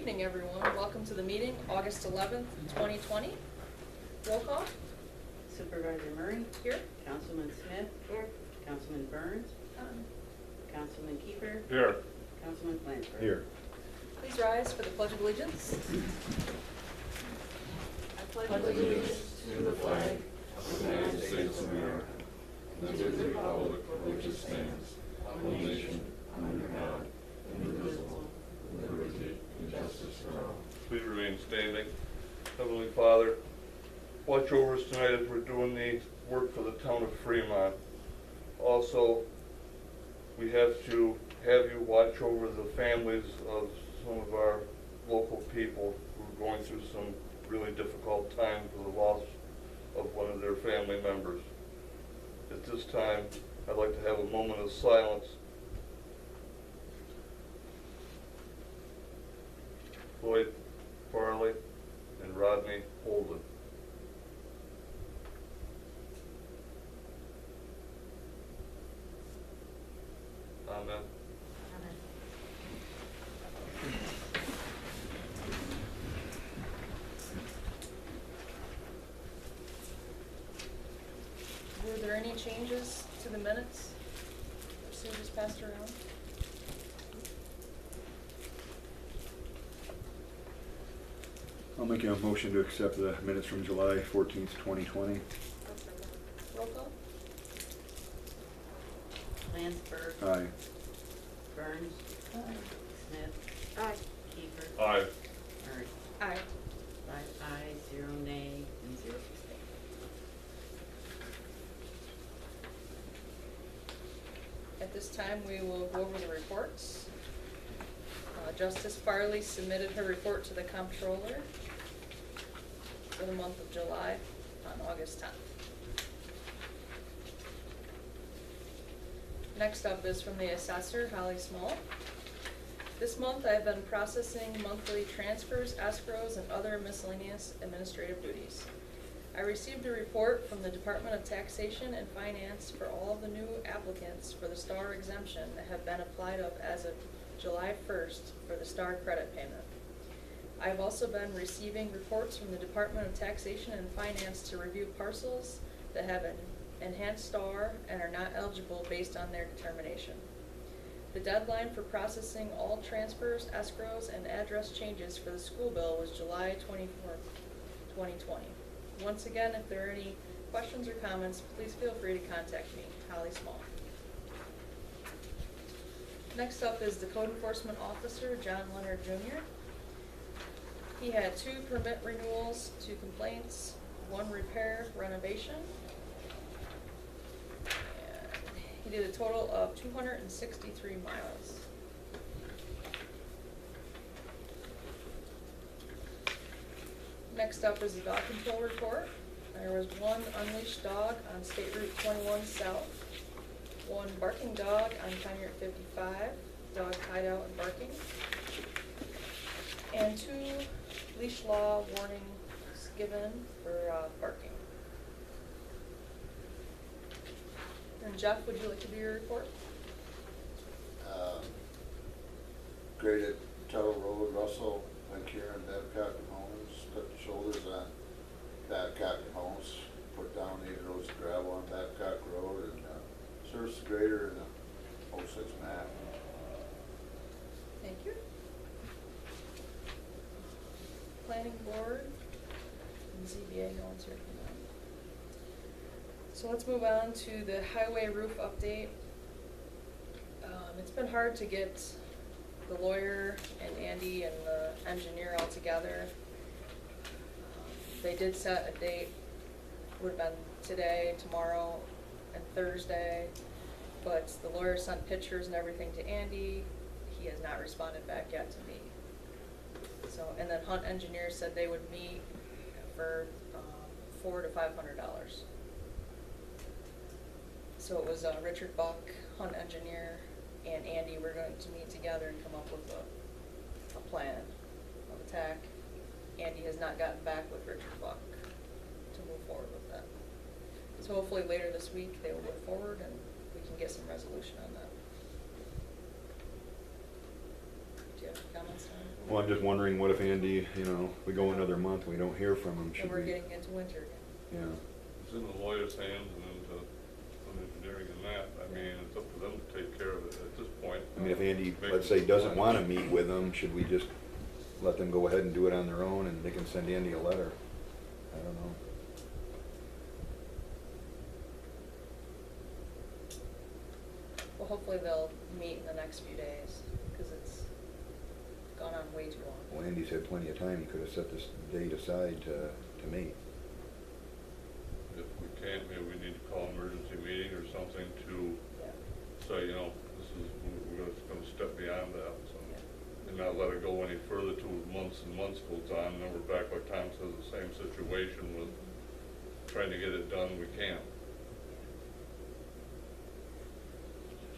evening, everyone. Welcome to the meeting, August 11th, 2020. Roll call. Supervisor Murray? Here. Councilman Smith? Here. Councilman Burns? Councilman Kiefer? Here. Councilman Flansburgh? Here. Please rise for the Pledge of Allegiance. I pledge allegiance to the flag of the United States of America, and to the republic for which it stands, one nation, under God, indivisible, with liberty and justice for all. Please remain standing. Heavenly Father, watch over us tonight as we're doing the work for the town of Fremont. Also, we have to have you watch over the families of some of our local people who are going through some really difficult times with the loss of one of their family members. At this time, I'd like to have a moment of silence. Floyd Farley and Rodney Holden. Amen. Were there any changes to the minutes? Sue just passed around. I'll make a motion to accept the minutes from July 14th, 2020. Roll call. Flansburgh? Aye. Burns? Smith? Aye. Kiefer? Aye. Murray? Aye. 5 ayes, 0 nay, and 0 abstain. At this time, we will go over the reports. Justice Farley submitted her report to the comptroller for the month of July on August 10th. Next up is from the assessor, Holly Small. This month, I have been processing monthly transfers, escrows, and other miscellaneous administrative duties. I received a report from the Department of Taxation and Finance for all of the new applicants for the STAR exemption that have been applied of as of July 1st for the STAR credit payment. I have also been receiving reports from the Department of Taxation and Finance to review parcels that have an enhanced STAR and are not eligible based on their determination. The deadline for processing all transfers, escrows, and address changes for the school bill was July 24th, 2020. Once again, if there are any questions or comments, please feel free to contact me, Holly Small. Next up is the Code Enforcement Officer, John Leonard Jr. He had 2 permit renewals, 2 complaints, 1 repair renovation. And he did a total of 263 miles. Next up is the dog control report. There was 1 unleashed dog on State Route 21 South, 1 barking dog on County Route 55, dog hideout and barking, and 2 leash law warnings given for barking. And Jeff, would you like to do your report? Graded Tuttle Road, Russell, Van Kuren, Babcock and Holmes, cut the shoulders on Babcock and Holmes, put down 8 rows of gravel on Babcock Road, and service the grader and the 06 map. Thank you. Planning board and ZBA, no one's here from that. So let's move on to the highway roof update. It's been hard to get the lawyer and Andy and the engineer all together. They did set a date, would have been today, tomorrow, and Thursday, but the lawyer sent pictures and everything to Andy. He has not responded back yet to me. So, and then Hunt Engineer said they would meet for $400 to $500. So it was Richard Buck, Hunt Engineer, and Andy were going to meet together and come up with a plan of attack. Andy has not gotten back with Richard Buck to move forward with that. So hopefully later this week they will move forward and we can get some resolution on that. Do you have comments on? Well, I'm just wondering, what if Andy, you know, we go another month, we don't hear from him, And should we're we? getting into winter again. Yeah, It's in the lawyer's hands and into some engineering and that. I mean, it's up to them to take care of it at this point. I mean, if Andy, let's say, doesn't wanna meet with them, should we just let them go ahead and do it on their own, and they can send Andy a letter? I don't know. Well, hopefully they'll meet in the next few days, because it's gone on way too long. Well, Andy's had plenty of time, he could've set this date aside to meet. If we can't, maybe we need to call an emergency meeting or something to Yeah. say, you know, this is, we're gonna step beyond that, so. Yeah. And not let it go any further till months and months goes on, and then we're back, like Tom says, the same situation with trying to get it done, we can't.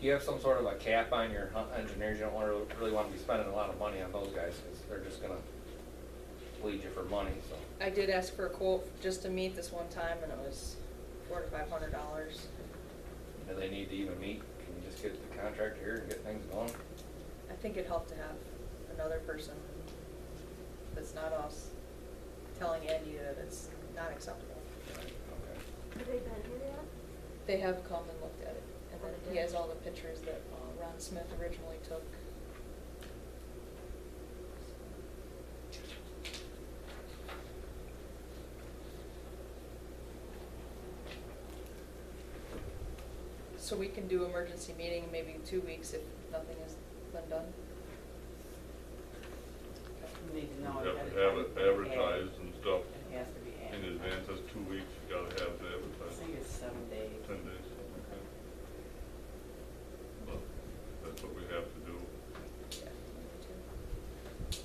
You have some sort of a cap on your engineers, you don't really want to be spending a lot of money on those guys, because they're just gonna bleed you for money, so. I did ask for a quote just to meet this one time, and it was $400 to $500. Do they need to even meet? Can you just get the contractor here and get things going? I think it'd help to have another person that's not us telling Andy that it's not acceptable. Okay. Have they been here yet? They have come and looked at it, and then he has all the pictures that Ron Smith originally took. So we can do emergency meeting in maybe 2 weeks if nothing has been done. You need to know You ahead have of to have time. it advertised and stuff It has to be in advertised. advance, that's 2 weeks, you gotta have it I advertised. think it's 7 days. 10 days, okay. Well, that's what we have to do. Yeah, maybe 2.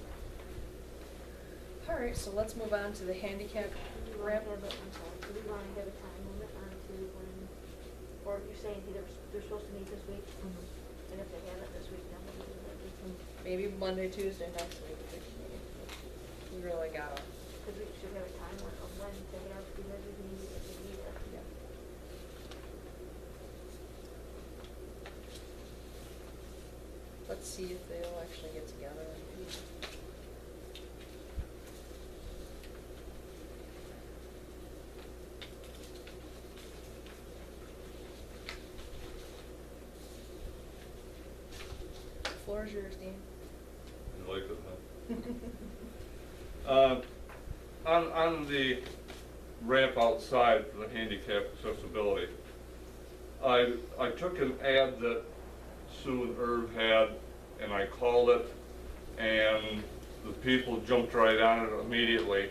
All right, so let's move on to the handicap Do we ramp. want to have I'm sorry, do we want to have a time limit on to when, or you're saying they're supposed to meet this week? And if they haven't this week, then we'll do that. Maybe Monday, Tuesday next week. If we can meet. We really gotta. Because we should have a time limit of when they have to be ready to meet if they need it. Yeah. Let's see if they'll actually get together. Floor is yours, Dean. You like it, huh? On the ramp outside for the handicap accessibility, I took an ad that Sue and Irv had, and I called it, and the people jumped right on it immediately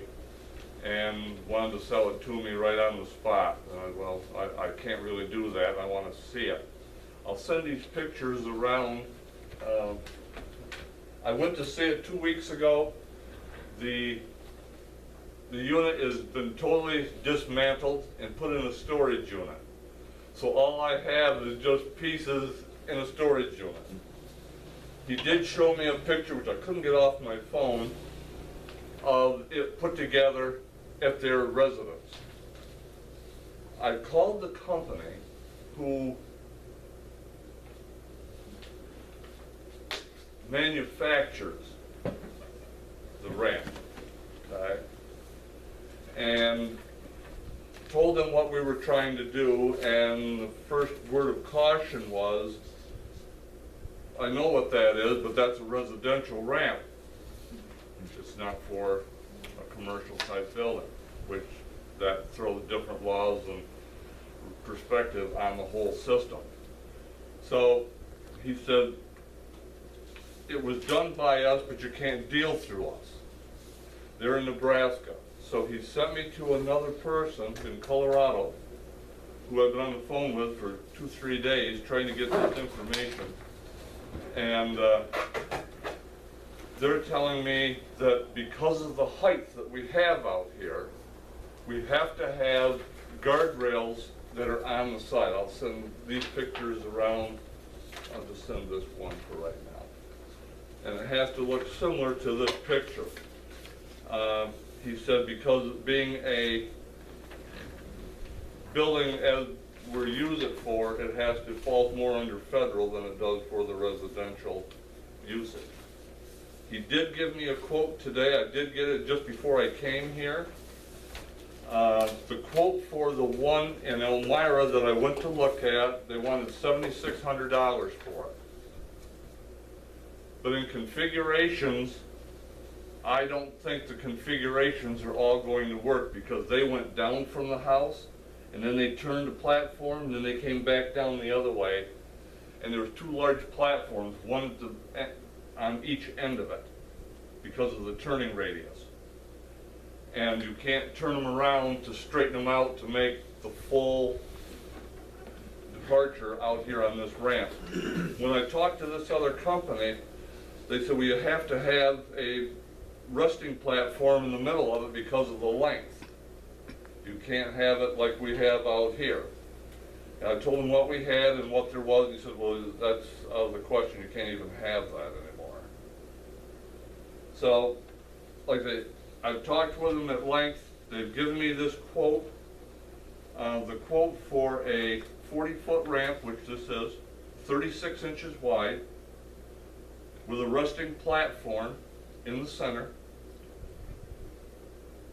and wanted to sell it to me right on the spot. And I can't really do that, I want to see it. I'll send these pictures around. I went to see it 2 weeks ago. The unit has been totally dismantled and put in a storage unit. So all I have is just pieces in a storage unit. He did show me a picture, which I couldn't get off my phone, of it put together at their residence. I called the company who manufactures the ramp, okay? And told them what we were trying to do, and the first word of caution was, I know what that is, but that's a residential ramp. It's not for a commercial type building, which that throws different laws and perspective on the whole system. So he said, it was done by us, but you can't deal through us. They're in Nebraska. So he sent me to another person in Colorado who I've been on the phone with for 2-3 days trying to get this information. And they're telling me that because of the height that we have out here, we have to have guardrails that are on the side. I'll send these pictures around. I'll just send this one for right now. And it has to look similar to this picture. He said because of being a building as we're using it for, it has to fall more under federal than it does for the residential usage. He did give me a quote today. I did get it just before I came here. The quote for the one in Elmira that I went to look at, they wanted $7,600 for it. But in configurations, I don't think the configurations are all going to work because they went down from the house and then they turned the platform and then they came back down the other way. And there was two large platforms, one at the, on each end of it because of the turning radius. And you can't turn them around to straighten them out to make the full departure out here on this ramp. When I talked to this other company, they said, well, you have to have a resting platform in the middle of it because of the length. You can't have it like we have out here. And I told him what we had and what there was. He said, well, that's out of the question. You can't even have that anymore. So, like I've talked with them at length. They've given me this quote. The quote for a 40-foot ramp, which this is, 36 inches wide, with a resting platform in the center,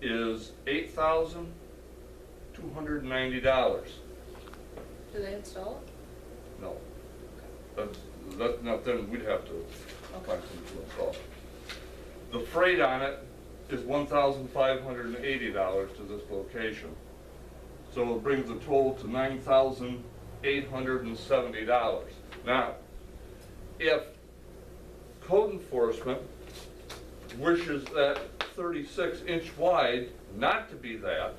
is $8,290. Do they install it? No. That's not, then we'd have to find something to install. The freight on it is $1,580 to this location. So it brings the total to $9,870. Now, if code enforcement wishes that 36-inch wide not to be that,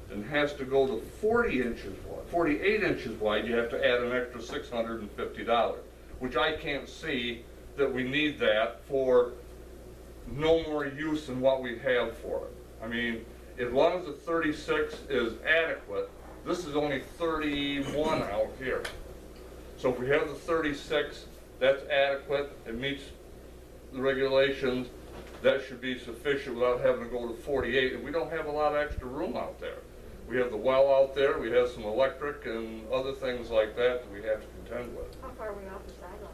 then has to go to 40 inches wide, 48 inches wide, you have to add an extra $650, which I can't see that we need that for no more use than what we have for it. I mean, as long as the 36 is adequate, this is only 31 out here. So if we have the 36, that's adequate, it meets the regulations, that should be sufficient without having to go to 48, and we don't have a lot of extra room out there. We have the well out there, we have some electric and other things like that that we have to contend with. How far are we off the sideline?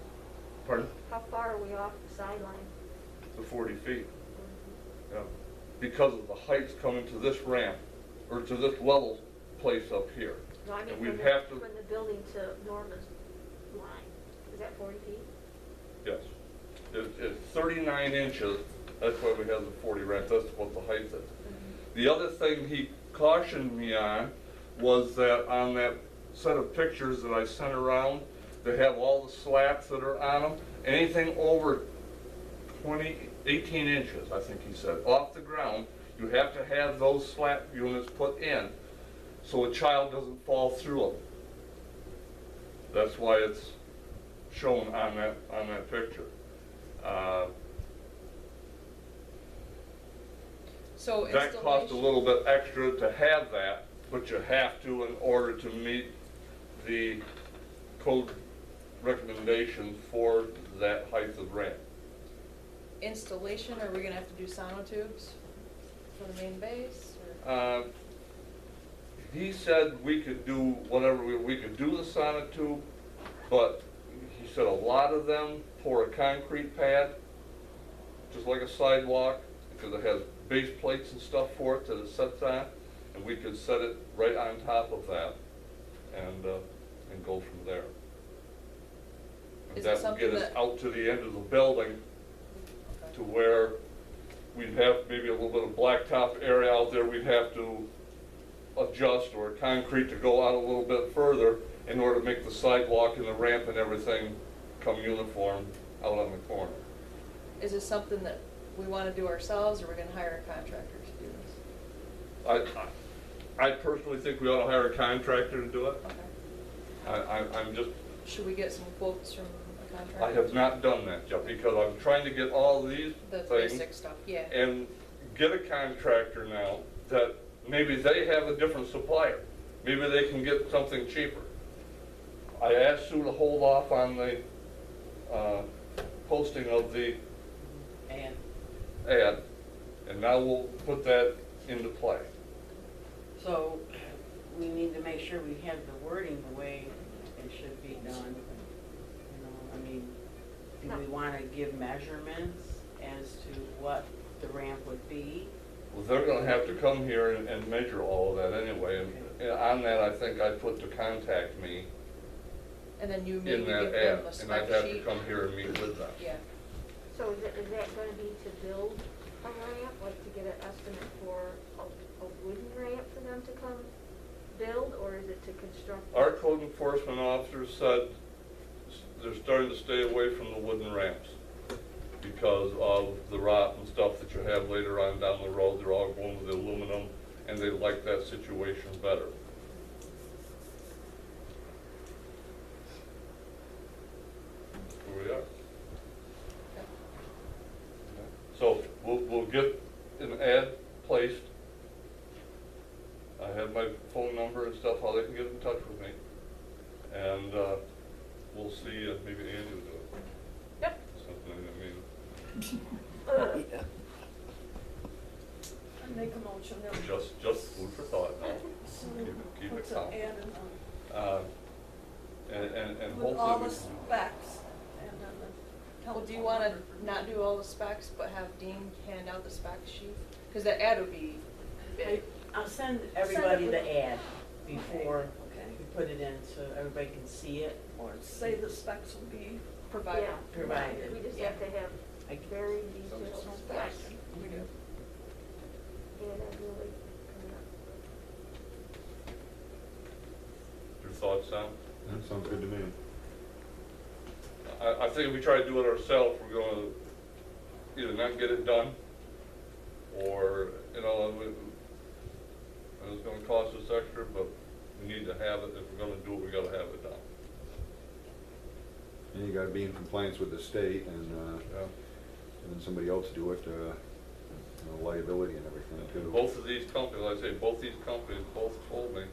Pardon? How far are we off the sideline? The 40 feet. Yeah. Because of the heights coming to this ramp, or to this level place up here. No, I mean And we'd from have to, the building to Norma's line. Is that 40 feet? yes. It's 39 inches, that's why we have the 40 ramp, that's what the height is. The other thing he cautioned me on was that on that set of pictures that I sent around, they have all the slats that are on them. Anything over 18 inches, I think he said, off the ground, you have to have those slat units put in so a child doesn't fall through them. That's why it's shown on that picture. So That costs a little bit extra to have that, but you have to in order to meet the code recommendations for that height of ramp. Installation, are we gonna have to do sonotubes for the main base? Or? He said we could do whatever, we could do the sonotube, but he said a lot of them pour a concrete pad, just like a sidewalk, because it has base plates and stuff for it that it sets on, and we could set it right on top of that and go from there. And Is it that would something get us that- out to the end of the building to where we'd have maybe a little bit of blacktop area out there we'd have to adjust, or concrete to go out a little bit further in order to make the sidewalk and the ramp and everything come uniform out on the corner. Is it something that we wanna do ourselves, or we're gonna hire a contractor to do this? I personally think we ought to hire a contractor to do it. Okay. I'm just, Should we get some quotes from a contractor? I have not done that yet because I'm trying to get all these The things basic stuff, yeah. and get a contractor now that maybe they have a different supplier. Maybe they can get something cheaper. I asked Sue to hold off on the posting of the And ad, and now we'll put that into play. so we need to make sure we have the wording the way it should be done. You know, I mean, do we want to give measurements as to what the ramp would be? Well, they're gonna have to come here and measure all of that anyway, and on that, I think I put to contact me And then you maybe in give that them ad, a and spec I'd have to sheet. come here and meet with them. Yeah, So is that gonna be to build a ramp, like to get an estimate for a wooden ramp for them to come build, or is it to construct? Our code enforcement officer said they're starting to stay away from the wooden ramps because of the rot and stuff that you have later on down the road. They're all going with the aluminum, and they like that situation better. Here we are. So we'll get an ad placed. I have my phone number and stuff, how they can get in touch with me. And we'll see, maybe Andy will do it. yep. Something, I mean, I make a motion that we just food for thought now. Keep it put calm. an ad in on And with all the hopefully, specs and then the Well, do you telephone wanna number for- not do all the specs, but have Dean hand out the spec sheet? Cause that ad would be big. I'll send everybody with- the ad before Okay. we put it in, so everybody can see it. Or say the specs will be, Provided. Yeah, Provided. we just have to have I- very detailed specs. We do. Yeah, that's really coming up. your thoughts, Sam? That sounds good to me. I think if we try to do it ourselves, we're gonna either not get it done, or, you know, it's gonna cost us extra, but we need to have it. If we're gonna do it, we gotta have it done. And you gotta be in compliance with the state, and Yeah. then somebody else do it, you know, liability and everything too. Both of these companies, like I say, both these companies both told me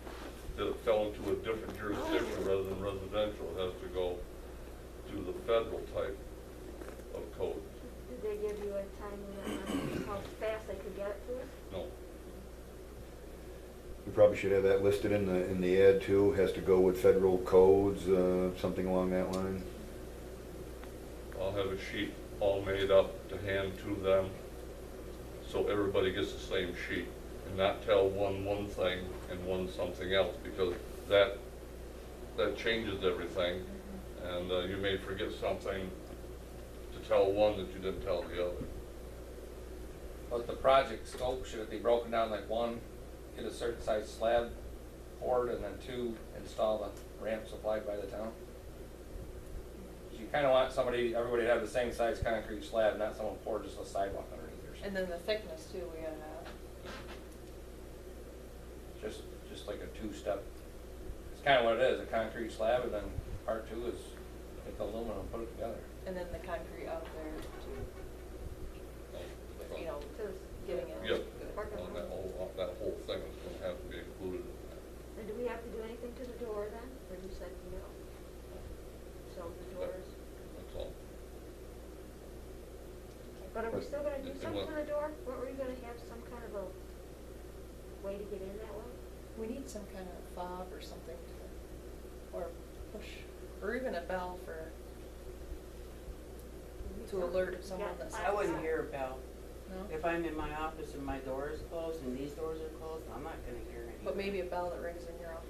that it fell into a different jurisdiction rather than residential. It has to go to the federal type of code. Did they give you a time limit on how fast they could get it to us? No. We probably should have that listed in the ad too, has to go with federal codes, something along that line. I'll have a sheet all made up to hand to them, so everybody gets the same sheet, and not tell one thing and one something else, because that changes everything, and you may forget something to tell one that you didn't tell the other. But the project scope, should it be broken down like one, get a certain size slab poured, and then two, install the ramp supplied by the town? You kinda want everybody to have the same size concrete slab, not someone pour just a sidewalk underneath or something. And then the thickness too, we gotta have. Just like a two-step, it's kinda what it is, a concrete slab, and then part two is get the aluminum and put it together. And then the concrete out there too, you know, To getting it. Yep, Parking and lot. that whole thing is gonna have to be included in that. And do we have to do anything to the door then, or you said no? So the doors, That's all. but are we still gonna do It something will- to the door? Weren't we gonna have some kind of a way to get in that way? We need some kind of fob or something to, or push, or even a bell to alert if someone that's. I wouldn't hear a bell. No? If I'm in my office and my door is closed and these doors are closed, I'm not gonna hear anything. But maybe a bell that rings in your office.